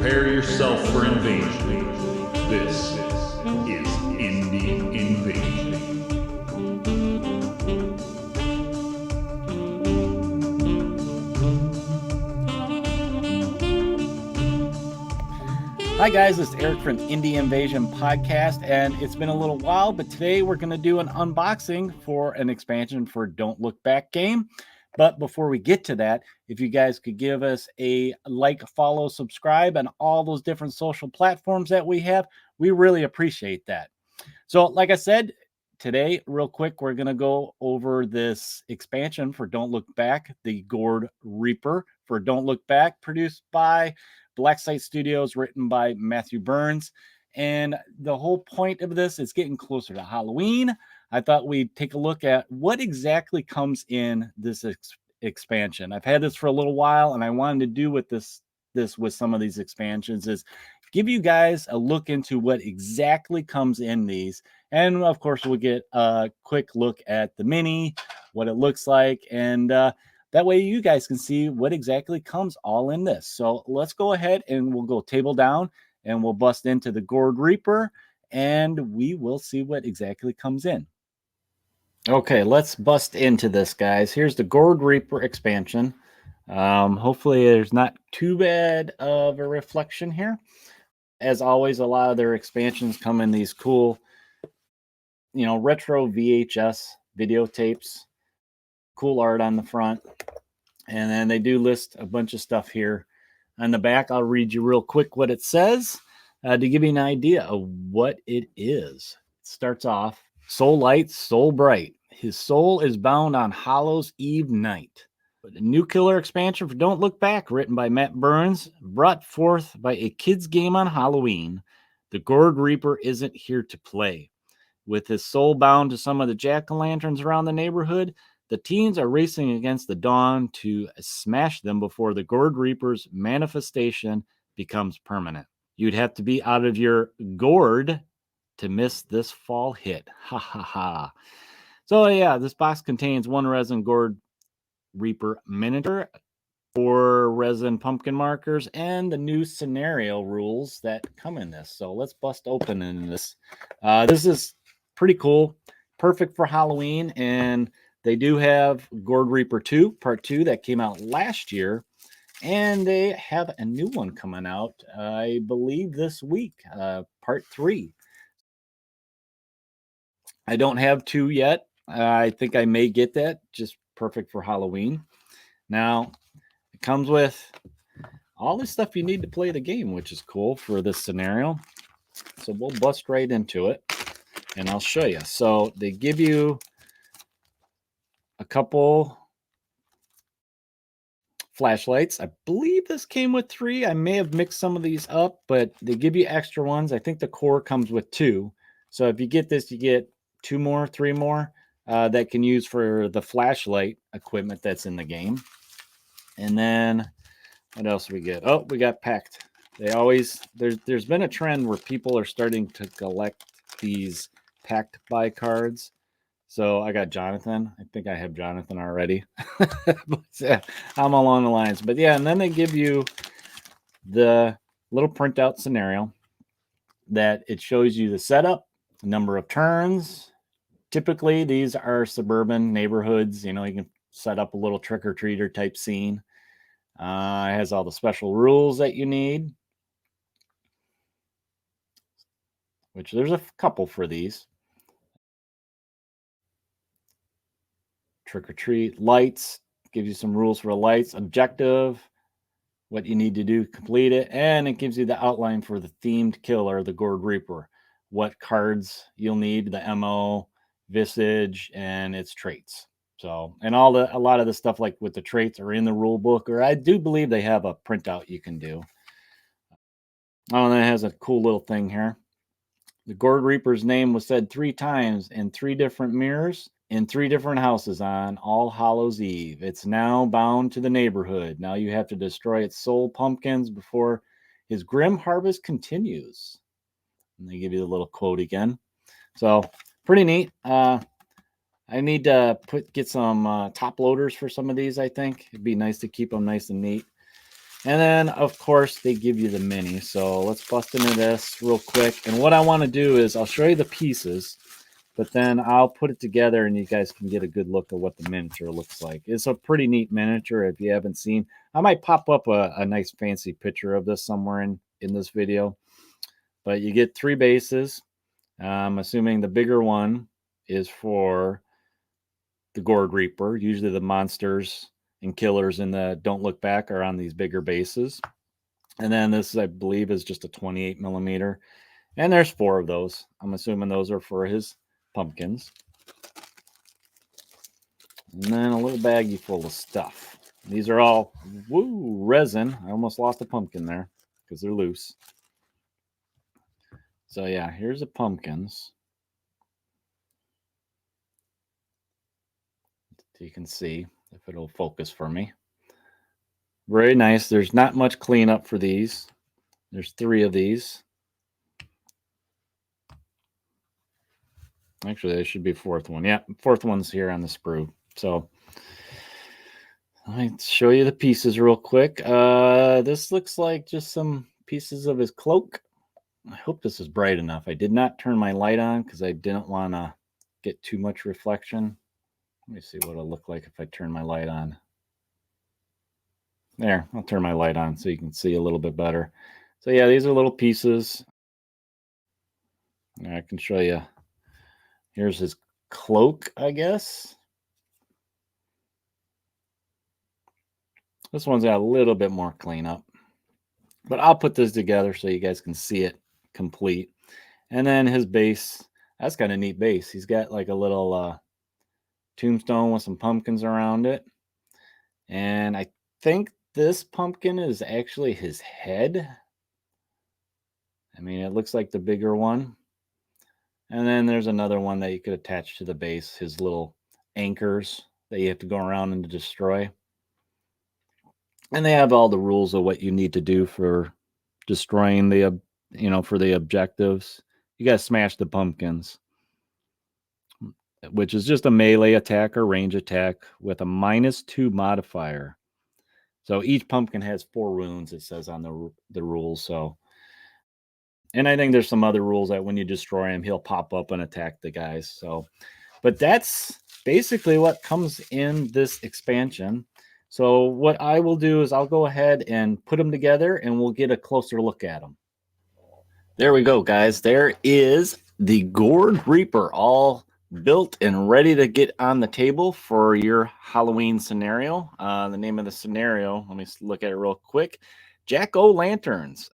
Prepare yourself for invasion. This is Indie Invasion. Hi guys, it's Eric from Indie Invasion Podcast, and it's been a little while, but today we're going to do an unboxing for an expansion for Don't Look Back game. But before we get to that, if you guys could give us a like, follow, subscribe, and all those different social platforms that we have, we really appreciate that. So like I said, today, real quick, we're going to go over this expansion for Don't Look Back, the Gourd Reaper for Don't Look Back, produced by Black Site Studios, written by Matthew Burns. And the whole point of this is getting closer to Halloween. I thought we'd take a look at what exactly comes in this expansion. I've had this for a little while, and I wanted to do with this with some of these expansions is give you guys a look into what exactly comes in these. And of course, we'll get a quick look at the mini, what it looks like, and that way you guys can see what exactly comes all in this. So let's go ahead and we'll go table down and we'll bust into the Gourd Reaper and we will see what exactly comes in. Okay, let's bust into this, guys. Here's the Gourd Reaper expansion. Hopefully there's not too bad of a reflection here. As always, a lot of their expansions come in these cool, retro VHS videotapes. Cool art on the front. And then they do list a bunch of stuff here on the back. I'll read you real quick what it says to give you an idea of what it is. It starts off, soul light, soul bright. His soul is bound on Hallows Eve night. A new killer expansion for Don't Look Back, written by Matt Burns, brought forth by a kid's game on Halloween. The Gourd Reaper isn't here to play. With his soul bound to some of the jack-o'-lanterns around the neighborhood, the teens are racing against the dawn to smash them before the Gourd Reaper's manifestation becomes permanent. You'd have to be out of your gourd to miss this fall hit. Ha ha ha. So yeah, this box contains one resin Gourd Reaper miniature, 4 resin pumpkin markers, and the new scenario rules that come in this. So let's bust open in this. This is pretty cool. Perfect for Halloween, and they do have Gourd Reaper 2, Part 2, that came out last year. And they have a new one coming out, I believe, this week, Part 3. I don't have 2 yet. I think I may get that. Just perfect for Halloween. Now, it comes with all the stuff you need to play the game, which is cool for this scenario. So we'll bust right into it, and I'll show you. So they give you a couple flashlights. I believe this came with 3. I may have mixed some of these up, but they give you extra ones. I think the core comes with 2. So if you get this, you get 2 more, 3 more that can use for the flashlight equipment that's in the game. And then what else we get? Oh, we got packed. They always, there's been a trend where people are starting to collect these packed by cards. So I got Jonathan. I think I have Jonathan already. But, yeah, I'm along the lines. But yeah, and then they give you the little printout scenario that it shows you the setup, number of turns. Typically, these are suburban neighborhoods. You can set up a little trick-or-treater type scene. It has all the special rules that you need, which there's a couple for these. Trick or treat, lights, gives you some rules for the lights, objective, what you need to do to complete it, and it gives you the outline for the themed killer, the Gourd Reaper, what cards you'll need, the MO, visage, and its traits. So, and a lot of the stuff like with the traits are in the rule book, or I do believe they have a printout you can do. Oh, and it has a cool little thing here. The Gourd Reaper's name was said 3 times in 3 different mirrors in 3 different houses on All Hallows Eve. It's now bound to the neighborhood. Now you have to destroy its soul pumpkins before his grim harvest continues. And they give you the little quote again. So pretty neat. I need to get some top loaders for some of these, I think. It'd be nice to keep them nice and neat. And then, of course, they give you the mini. So let's bust into this real quick. And what I want to do is I'll show you the pieces, but then I'll put it together and you guys can get a good look at what the miniature looks like. It's a pretty neat miniature if you haven't seen. I might pop up a nice fancy picture of this somewhere in this video. But you get 3 bases. I'm assuming the bigger one is for the Gourd Reaper. Usually the monsters and killers in the Don't Look Back are on these bigger bases. And then this, I believe, is just a 28 millimeter. And there's 4 of those. I'm assuming those are for his pumpkins. And then a little baggie full of stuff. These are all resin. I almost lost a pumpkin there because they're loose. So yeah, here's the pumpkins. So you can see if it'll focus for me. Very nice. There's not much cleanup for these. There's 3 of these. Actually, there should be a 4th one. Yeah, 4th one's here on the sprue. So let me show you the pieces real quick. This looks like just some pieces of his cloak. I hope this is bright enough. I did not turn my light on because I didn't want to get too much reflection. Let me see what it'll look like if I turn my light on. There, I'll turn my light on so you can see a little bit better. So yeah, these are little pieces. I can show you. Here's his cloak, I guess. This one's got a little bit more cleanup. But I'll put this together so you guys can see it complete. And then his base, that's got a neat base. He's got like a little tombstone with some pumpkins around it. And I think this pumpkin is actually his head. I mean, it looks like the bigger one. And then there's another one that you could attach to the base, his little anchors that you have to go around and destroy. And they have all the rules of what you need to do for destroying the, for the objectives. You got to smash the pumpkins, which is just a melee attack or range attack with a -2 modifier. So each pumpkin has 4 wounds, it says on the rules. So, and I think there's some other rules that when you destroy him, he'll pop up and attack the guys. So, but that's basically what comes in this expansion. So what I will do is I'll go ahead and put them together and we'll get a closer look at them. There we go, guys. There is the Gourd Reaper all built and ready to get on the table for your Halloween scenario. The name of the scenario, let me look at it real quick. Jack-o'-lanterns.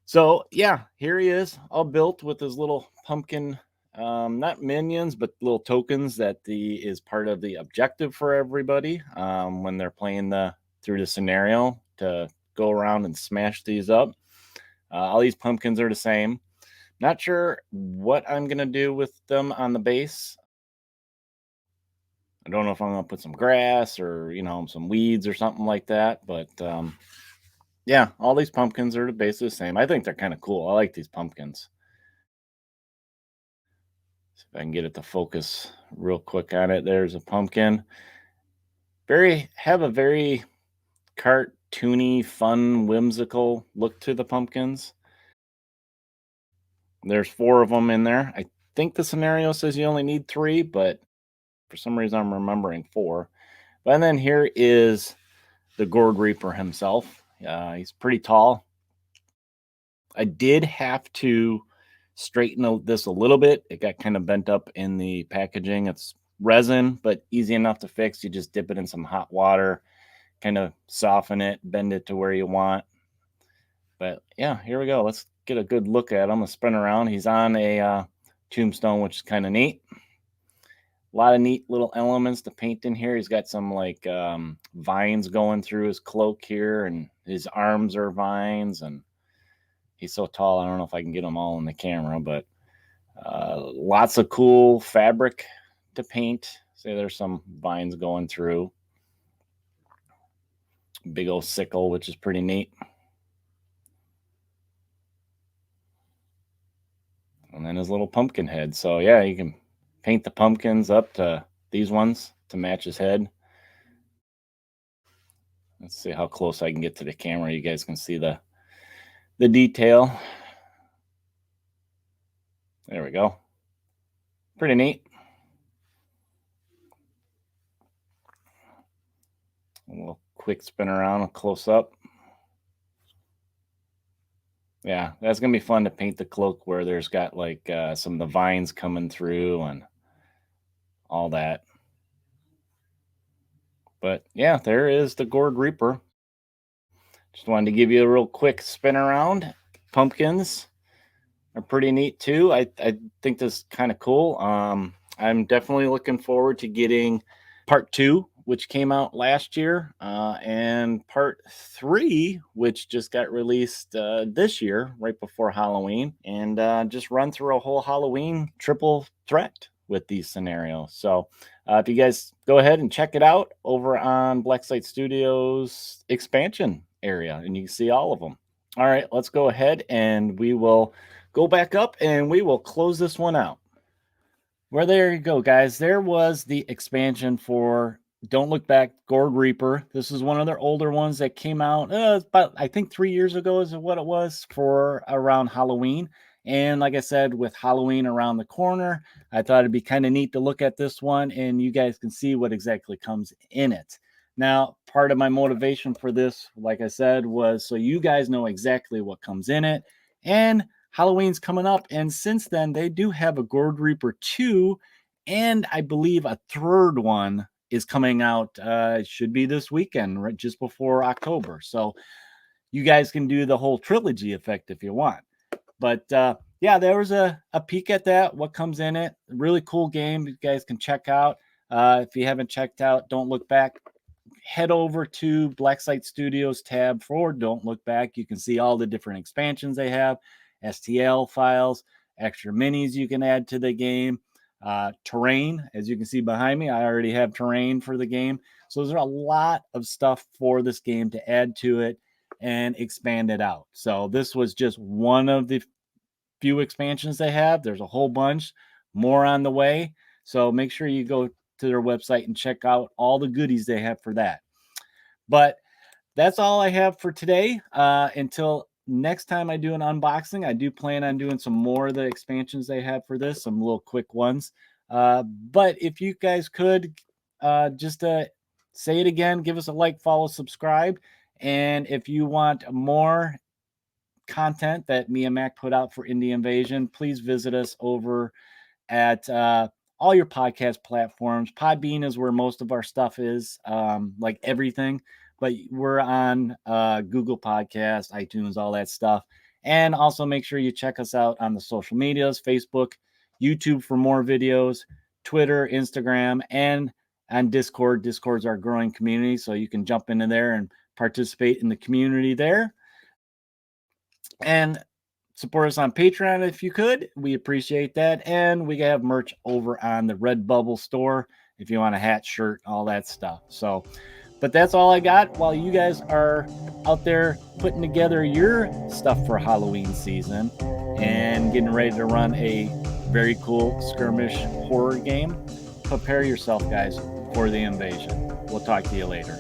So yeah, here he is, all built with his little pumpkin, not minions, but little tokens that is part of the objective for everybody when they're playing through the scenario to go around and smash these up. All these pumpkins are the same. Not sure what I'm going to do with them on the base. I don't know if I'm going to put some grass or, some weeds or something like that. But yeah, all these pumpkins are basically the same. I think they're kind of cool. I like these pumpkins. See if I can get it to focus real quick on it. There's a pumpkin. Have a very cartoony, fun, whimsical look to the pumpkins. There's 4 of them in there. I think the scenario says you only need 3, but for some reason I'm remembering 4. And then here is the Gourd Reaper himself. He's pretty tall. I did have to straighten this a little bit. It got kind of bent up in the packaging. It's resin, but easy enough to fix. You just dip it in some hot water, kind of soften it, bend it to where you want. But yeah, here we go. Let's get a good look at him. I'm gonna spin around. He's on a tombstone, which is kind of neat. A lot of neat little elements to paint in here. He's got some like vines going through his cloak here, and his arms are vines, and he's so tall. I don't know if I can get them all in the camera, but lots of cool fabric to paint. See, there's some vines going through. Big old sickle, which is pretty neat. And then his little pumpkin head. So yeah, you can paint the pumpkins up to these ones to match his head. Let's see how close I can get to the camera. You guys can see the detail. There we go. Pretty neat. A little quick spin around, a close up. Yeah, that's gonna be fun to paint the cloak where there's got like some of the vines coming through and all that. But yeah, there is the Gourd Reaper. Just wanted to give you a real quick spin around. Pumpkins are pretty neat too. I think this is kind of cool. I'm definitely looking forward to getting part 2, which came out last year, and part 3, which just got released this year, right before Halloween, and just run through a whole Halloween triple threat with these scenarios. So if you guys go ahead and check it out over on Blacksite Studios expansion area, and you can see all of them. All right, let's go ahead and we will go back up and we will close this one out. Well, there you go, guys. There was the expansion for Don't Look Back, Gourd Reaper. This is one of their older ones that came out about, I think, 3 years ago is what it was, for around Halloween. And like I said, with Halloween around the corner, I thought it'd be kind of neat to look at this one and you guys can see what exactly comes in it. Now, part of my motivation for this, like I said, was so you guys know exactly what comes in it. And Halloween's coming up, and since then they do have a Gourd Reaper 2, and I believe a third one is coming out. Should be this weekend, right just before October. So you guys can do the whole trilogy effect if you want. But yeah, there was a peek at that, what comes in it. Really cool game you guys can check out. If you haven't checked out Don't Look Back, head over to Blacksite Studios tab for Don't Look Back. You can see all the different expansions they have, STL files, extra minis you can add to the game, terrain. As you can see behind me, I already have terrain for the game. So there's a lot of stuff for this game to add to it and expand it out. So this was just one of the few expansions they have. There's a whole bunch more on the way. So make sure you go to their website and check out all the goodies they have for that. But that's all I have for today. Until next time I do an unboxing, I do plan on doing some more of the expansions they have for this, some little quick ones. But if you guys could just say it again, give us a like, follow, subscribe. And if you want more content that me and Mac put out for Indie Invasion, please visit us over at all your podcast platforms. Podbean is where most of our stuff is, like everything. But we're on Google Podcasts, iTunes, all that stuff. And also make sure you check us out on the social medias, Facebook, YouTube for more videos, Twitter, Instagram, and on Discord. Discord's our growing community, so you can jump into there and participate in the community there. And support us on Patreon if you could. We appreciate that. And we have merch over on the Redbubble store if you want a hat, shirt, all that stuff. So, but that's all I got while you guys are out there putting together your stuff for Halloween season and getting ready to run a very cool skirmish horror game. Prepare yourself, guys, for the invasion. We'll talk to you later.